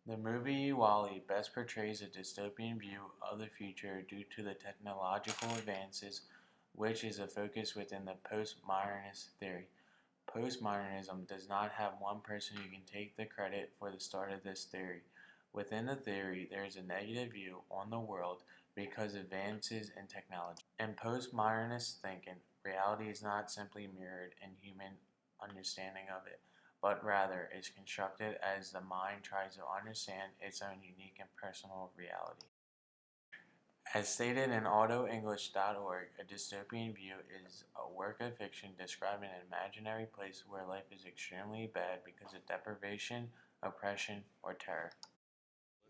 The movie Wall-E best portrays a dystopian view of the future due to the technological advances, which is a focus within the postmodernist theory. Postmodernism does not have one person who can take the credit for the start of this theory. Within the theory, there is a negative view on the world because of advances in technology. In postmodernist thinking, reality is not simply mirrored in human understanding of it, but rather is constructed as the mind tries to understand its own unique and personal reality. As stated in autoenglish.org, a dystopian view is a work of fiction describing an imaginary place where life is extremely bad because of deprivation, oppression, or terror.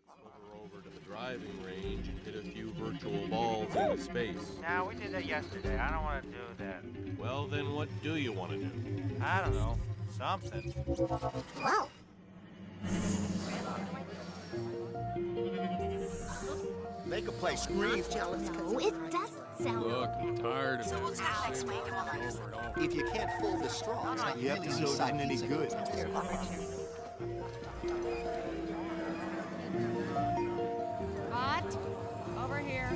Let's hover over to the driving range and hit a few virtual balls into space. Nah, we did that yesterday. I don't want to do that. Well, then what do you want to do? I don't know. Something. Wow. Make a play, scream. No, it doesn't sound. Look, I'm tired of So we'll talk next week. If you can't fold the straw, the episode isn't any good. What? Over here.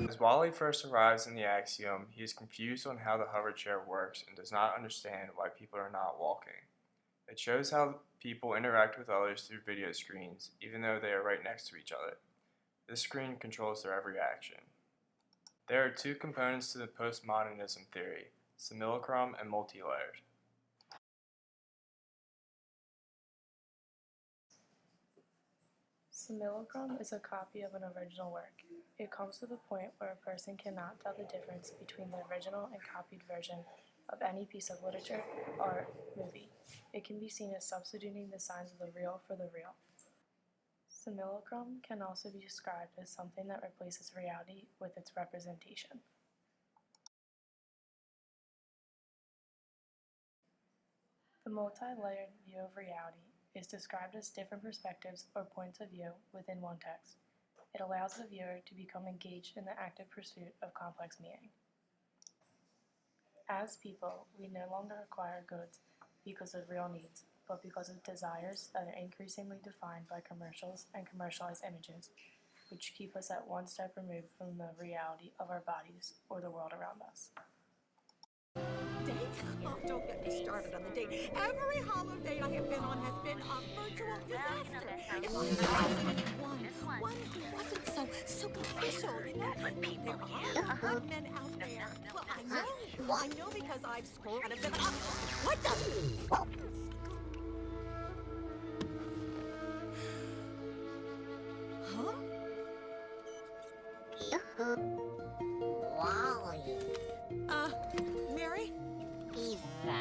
As Wall-E first arrives in the Axiom, he is confused on how the hover chair works and does not understand why people are not walking. It shows how people interact with others through video screens, even though they are right next to each other. This screen controls their every action. There are two components to the postmodernism theory, simulacrum and multi-layered. Simulacrum is a copy of an original work. It comes to the point where a person cannot tell the difference between the original and copied version of any piece of literature, art, movie. It can be seen as substituting the signs of the real for the real. Simulacrum can also be described as something that replaces reality with its representation. The multi-layered view of reality is described as different perspectives or points of view within one text. It allows the viewer to become engaged in the active pursuit of complex meaning. As people, we no longer acquire goods because of real needs, but because of desires that are increasingly defined by commercials and commercialized images, which keep us at one step removed from the reality of our bodies or the world around us. Date? Oh, don't get me started on the date. Every holiday I have been on has been a virtual disaster. If I had one who wasn't so superficial, you know? There are hurt men out there. Well, I know because I've screwed out of them. What the? Huh? Wall-E. Mary? Eva.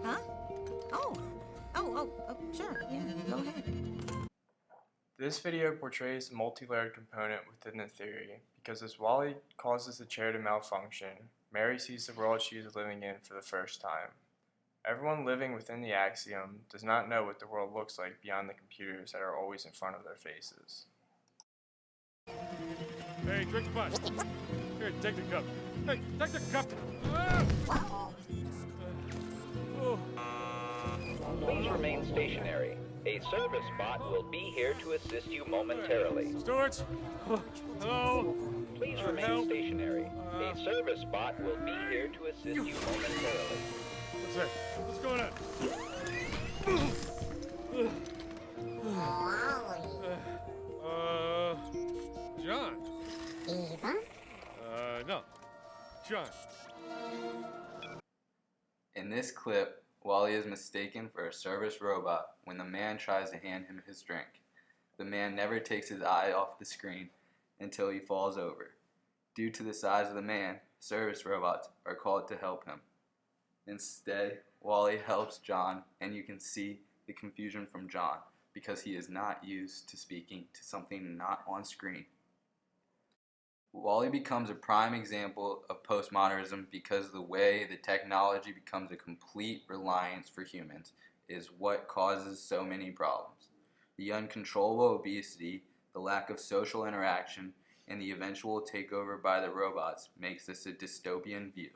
Huh? Oh, sure. Yeah, go ahead. This video portrays the multi-layered component within the theory because as Wall-E causes the chair to malfunction, Mary sees the world she is living in for the first time. Everyone living within the Axiom does not know what the world looks like beyond the computers that are always in front of their faces. Hey, drink the bus. Here, take the cup. Hey, take the cup. Please remain stationary. A service bot will be here to assist you momentarily. Stewards? Hello? Please remain stationary. A service bot will be here to assist you momentarily. What's that? What's going on? Wall-E. John? Eva? No. John. In this clip, Wall-E is mistaken for a service robot when the man tries to hand him his drink. The man never takes his eye off the screen until he falls over. Due to the size of the man, service robots are called to help him. Instead, Wall-E helps John, and you can see the confusion from John because he is not used to speaking to something not on screen. Wall-E becomes a prime example of postmodernism because the way the technology becomes a complete reliance for humans is what causes so many problems. The uncontrollable obesity, the lack of social interaction, and the eventual takeover by the robots makes this a dystopian view.